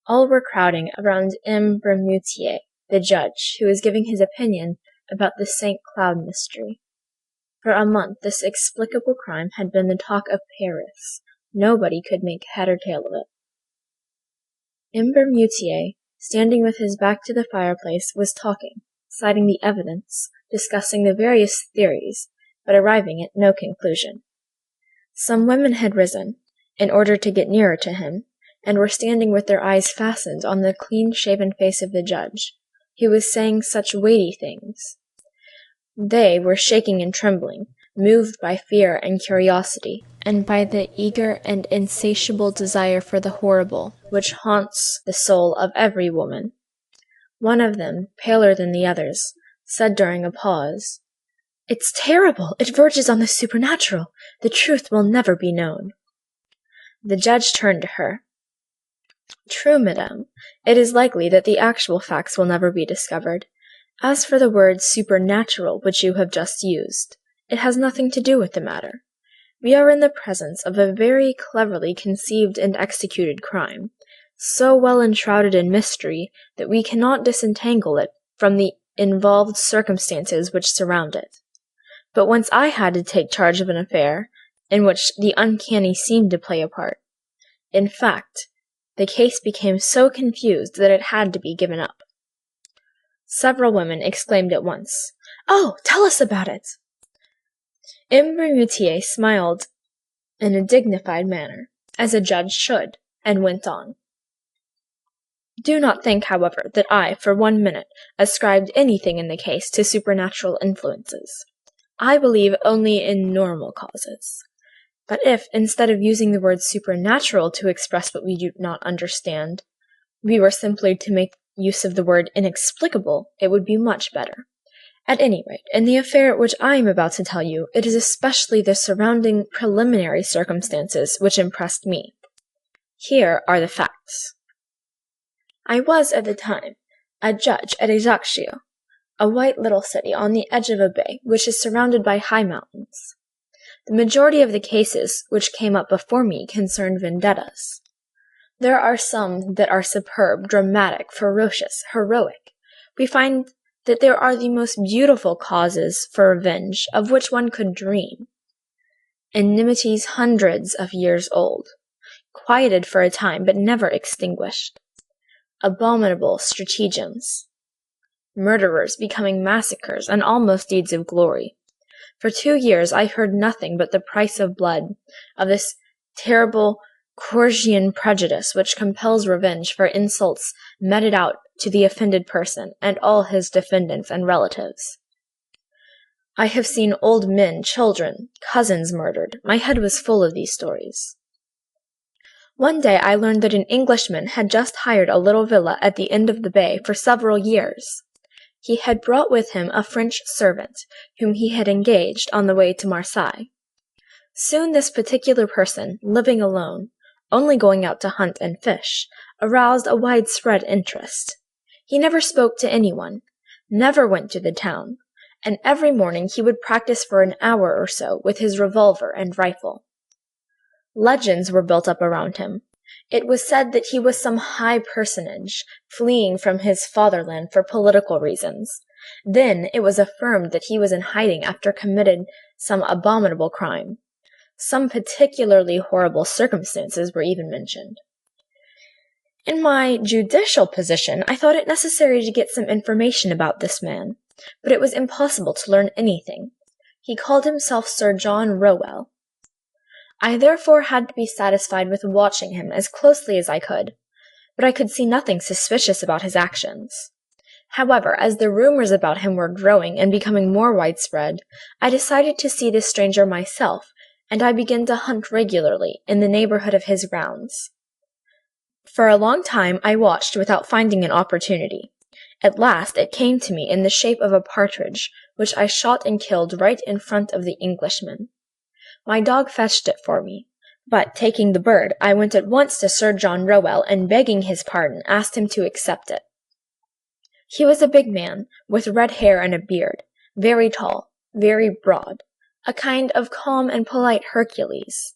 All were crowding around M. Bermutier, the judge, who was giving his opinion about the St. Cloud mystery. For a month this inexplicable crime had been the talk of Paris. Nobody could make head or tail of it. M. Bermutier, standing with his back to the fireplace, was talking, citing the evidence, discussing the various theories, but arriving at no conclusion. Some women had risen, in order to get nearer to him, and were standing with their eyes fastened on the clean-shaven face of the judge, who was saying such weighty things. They were shaking and trembling, moved by fear and curiosity, and by the eager and insatiable desire for the horrible, which haunts the soul of every woman. One of them, paler than the others, said during a pause, "It's terrible! It verges on the supernatural! The truth will never be known." The judge turned to her. "True, madame. It is likely that the actual facts will never be discovered. As for the word supernatural which you have just used, it has nothing to do with the matter. We are in the presence of a very cleverly conceived and executed crime, so well enshrouded in mystery that we cannot disentangle it from the involved circumstances which surround it. But once I had to take charge of an affair in which the uncanny seemed to play a part. In fact, the case became so confused that it had to be given up." Several women exclaimed at once, "Oh, tell us about it!" M. Bermutier smiled in a dignified manner, as a judge should, and went on. "Do not think, however, that I, for 1 minute, ascribed anything in the case to supernatural influences. I believe only in normal causes. But if, instead of using the word supernatural to express what we do not understand, we were simply to make use of the word inexplicable, it would be much better. At any rate, in the affair which I am about to tell you, it is especially the surrounding preliminary circumstances which impressed me. Here are the facts. I was, at the time, a judge at Ajaccio, a white little city on the edge of a bay which is surrounded by high mountains. The majority of the cases which came up before me concerned vendettas. There are some that are superb, dramatic, ferocious, heroic. We find that there are the most beautiful causes for revenge of which one could dream. Enmities hundreds of years old, quieted for a time but never extinguished. Abominable stratagems. Murderers becoming massacres and almost deeds of glory. For 2 years I heard nothing but the price of blood, of this terrible Corsican prejudice which compels revenge for insults meted out to the offended person and all his defendants and relatives. I have seen old men, children, cousins murdered. My head was full of these stories. One day I learned that an Englishman had just hired a little villa at the end of the bay for several years. He had brought with him a French servant, whom he had engaged on the way to Marseille. Soon this particular person, living alone, only going out to hunt and fish, aroused a widespread interest. He never spoke to anyone, never went to the town, and every morning he would practice for an hour or so with his revolver and rifle. Legends were built up around him. It was said that he was some high personage, fleeing from his fatherland for political reasons. Then it was affirmed that he was in hiding after committing some abominable crime. Some particularly horrible circumstances were even mentioned. In my judicial position, I thought it necessary to get some information about this man, but it was impossible to learn anything. He called himself Sir John Rowell. I therefore had to be satisfied with watching him as closely as I could, but I could see nothing suspicious about his actions. However, as the rumors about him were growing and becoming more widespread, I decided to see this stranger myself, and I began to hunt regularly in the neighborhood of his grounds. For a long time I watched without finding an opportunity. At last it came to me in the shape of a partridge, which I shot and killed right in front of the Englishman. My dog fetched it for me, but taking the bird, I went at once to Sir John Rowell, and begging his pardon, asked him to accept it. He was a big man, with red hair and a beard, very tall, very broad, a kind of calm and polite Hercules.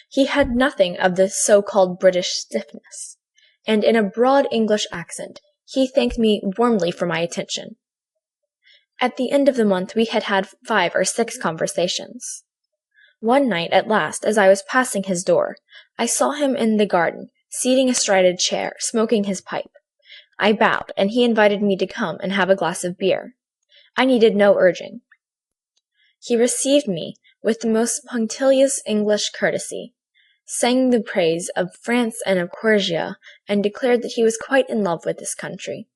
He had nothing of the so-called British stiffness. and in a broad English accent, he thanked me warmly for my attention. At the end of the month, we had had 5 or 6 conversations. One night, at last, as I was passing his door, I saw him in the garden, seating astride a chair, smoking his pipe. I bowed, and he invited me to come and have a glass of beer. I needed no urging. He received me with the most punctilious English courtesy, sang the praise of France and of Corsica, and declared that he was quite in love with this country.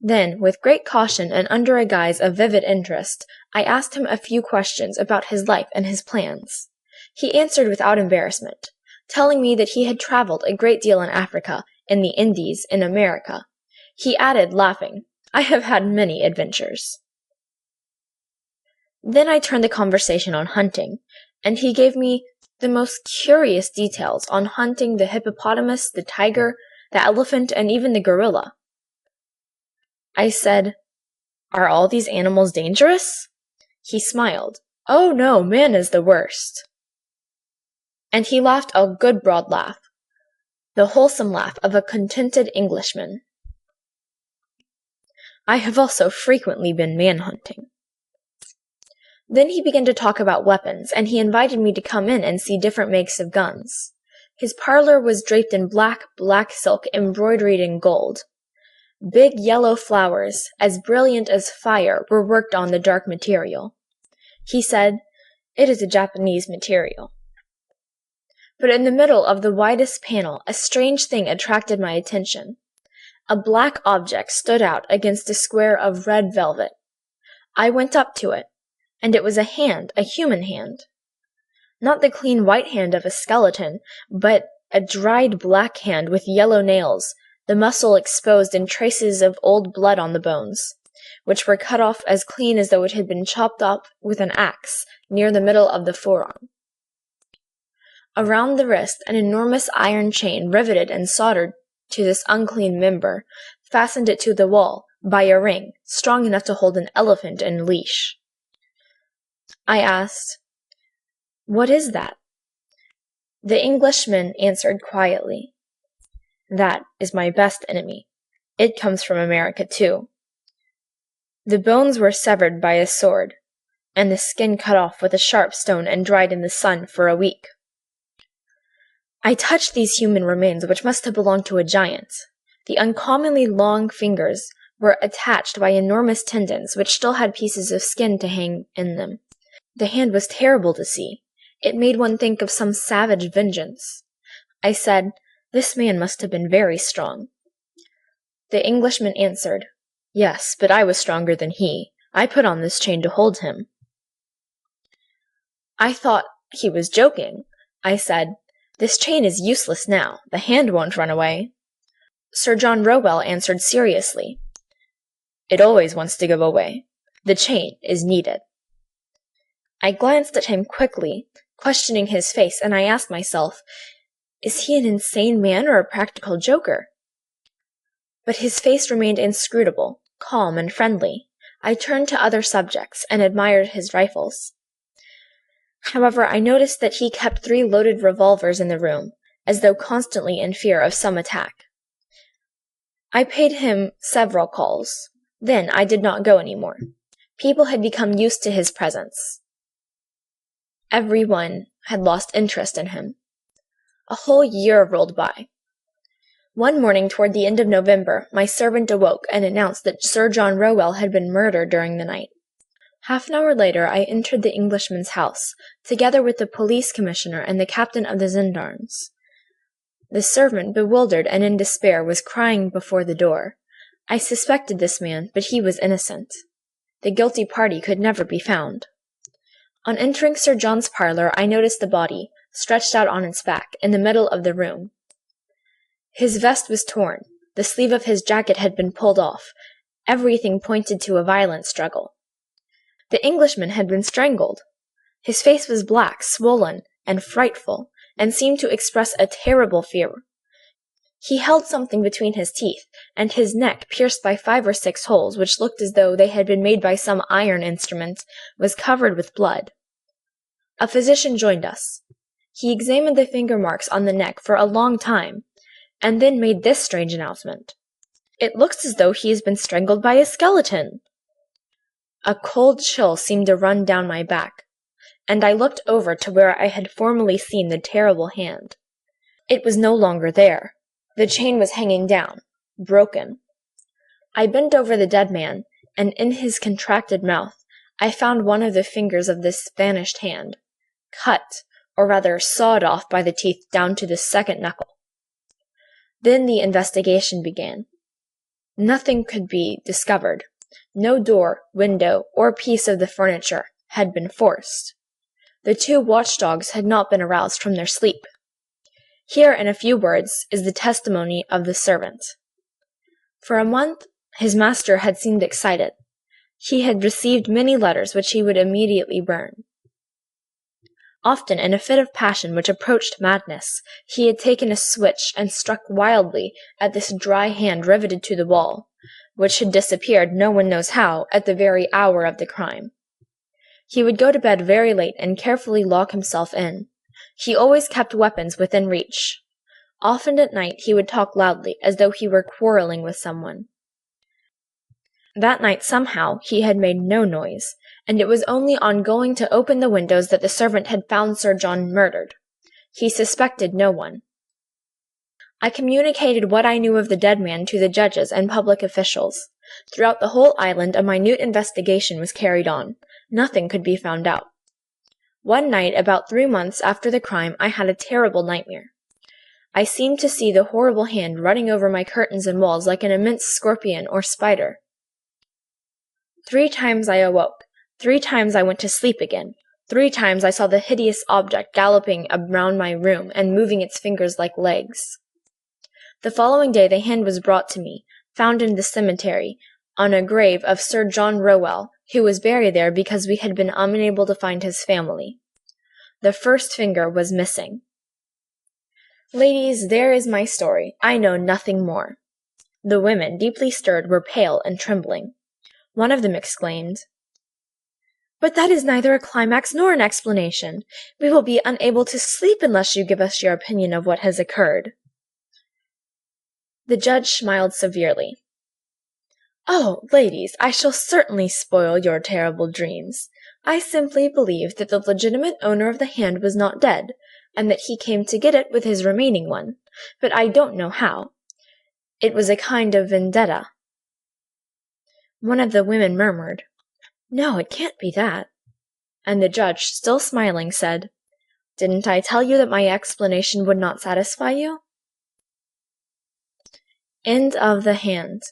Then, with great caution and under a guise of vivid interest, I asked him a few questions about his life and his plans. He answered without embarrassment, telling me that he had traveled a great deal in Africa, in the Indies, in America. He added, laughing, "I have had many adventures." Then I turned the conversation on hunting, and he gave me the most curious details on hunting the hippopotamus, the tiger, the elephant, and even the gorilla. I said, "Are all these animals dangerous?" He smiled. "Oh no, man is the worst." And he laughed a good broad laugh, the wholesome laugh of a contented Englishman. I have also frequently been man-hunting. Then he began to talk about weapons, and he invited me to come in and see different makes of guns. His parlour was draped in black silk embroidered in gold. Big yellow flowers, as brilliant as fire, were worked on the dark material. He said, "It is a Japanese material." But in the middle of the widest panel, a strange thing attracted my attention. A black object stood out against a square of red velvet. I went up to it, and it was a hand, a human hand. Not the clean white hand of a skeleton, but a dried black hand with yellow nails, the muscle exposed and traces of old blood on the bones, which were cut off as clean as though it had been chopped up with an axe near the middle of the forearm. Around the wrist, an enormous iron chain riveted and soldered to this unclean member fastened it to the wall by a ring strong enough to hold an elephant in leash. I asked, "What is that?" The Englishman answered quietly, "That is my best enemy. It comes from America, too. The bones were severed by a sword, and the skin cut off with a sharp stone and dried in the sun for a week." I touched these human remains, which must have belonged to a giant. The uncommonly long fingers were attached by enormous tendons, which still had pieces of skin to hang in them. The hand was terrible to see. It made one think of some savage vengeance. I said, "This man must have been very strong." The Englishman answered, "Yes, but I was stronger than he. I put on this chain to hold him." I thought he was joking. I said, "This chain is useless now. The hand won't run away." Sir John Rowell answered seriously, "It always wants to go away. The chain is needed." I glanced at him quickly, questioning his face, and I asked myself, is he an insane man or a practical joker? But his face remained inscrutable, calm and friendly. I turned to other subjects and admired his rifles. However, I noticed that he kept 3 loaded revolvers in the room, as though constantly in fear of some attack. I paid him several calls. Then I did not go any more. People had become used to his presence. Everyone had lost interest in him. A whole year rolled by. One morning toward the end of November, my servant awoke and announced that Sir John Rowell had been murdered during the night. Half an hour later I entered the Englishman's house, together with the police commissioner and the captain of the gendarmes. The servant, bewildered and in despair, was crying before the door. I suspected this man, but he was innocent. The guilty party could never be found. On entering Sir John's parlour, I noticed the body, stretched out on its back, in the middle of the room. His vest was torn, the sleeve of his jacket had been pulled off. Everything pointed to a violent struggle. The Englishman had been strangled. His face was black, swollen, and frightful, and seemed to express a terrible fear. He held something between his teeth, and his neck, pierced by 5 or 6 holes, which looked as though they had been made by some iron instrument, was covered with blood. A physician joined us. He examined the finger marks on the neck for a long time, and then made this strange announcement. "It looks as though he has been strangled by a skeleton." A cold chill seemed to run down my back, and I looked over to where I had formerly seen the terrible hand. It was no longer there. The chain was hanging down, broken. I bent over the dead man, and in his contracted mouth I found one of the fingers of this vanished hand, cut, or rather sawed off by the teeth down to the second knuckle. Then the investigation began. Nothing could be discovered. No door, window, or piece of the furniture had been forced. The two watchdogs had not been aroused from their sleep. Here, in a few words, is the testimony of the servant. For a month, his master had seemed excited. He had received many letters which he would immediately burn. Often, in a fit of passion which approached madness, he had taken a switch and struck wildly at this dry hand riveted to the wall, which had disappeared no one knows how at the very hour of the crime. He would go to bed very late and carefully lock himself in. He always kept weapons within reach. Often at night he would talk loudly, as though he were quarreling with someone. That night somehow he had made no noise, and it was only on going to open the windows that the servant had found Sir John murdered. He suspected no one. I communicated what I knew of the dead man to the judges and public officials. Throughout the whole island a minute investigation was carried on. Nothing could be found out. One night, about 3 months after the crime, I had a terrible nightmare. I seemed to see the horrible hand running over my curtains and walls like an immense scorpion or spider. 3 times I awoke. 3 times I went to sleep again. 3 times I saw the hideous object galloping around my room and moving its fingers like legs. The following day the hand was brought to me, found in the cemetery, on a grave of Sir John Rowell, who was buried there because we had been unable to find his family. The first finger was missing. Ladies, there is my story. I know nothing more. The women, deeply stirred, were pale and trembling. One of them exclaimed, "But that is neither a climax nor an explanation. We will be unable to sleep unless you give us your opinion of what has occurred." The judge smiled severely. "Oh, ladies, I shall certainly spoil your terrible dreams. I simply believe that the legitimate owner of the hand was not dead, and that he came to get it with his remaining one, but I don't know how. It was a kind of vendetta." One of the women murmured, "No, it can't be that." And the judge, still smiling, said, "Didn't I tell you that my explanation would not satisfy you?" End of The Hand.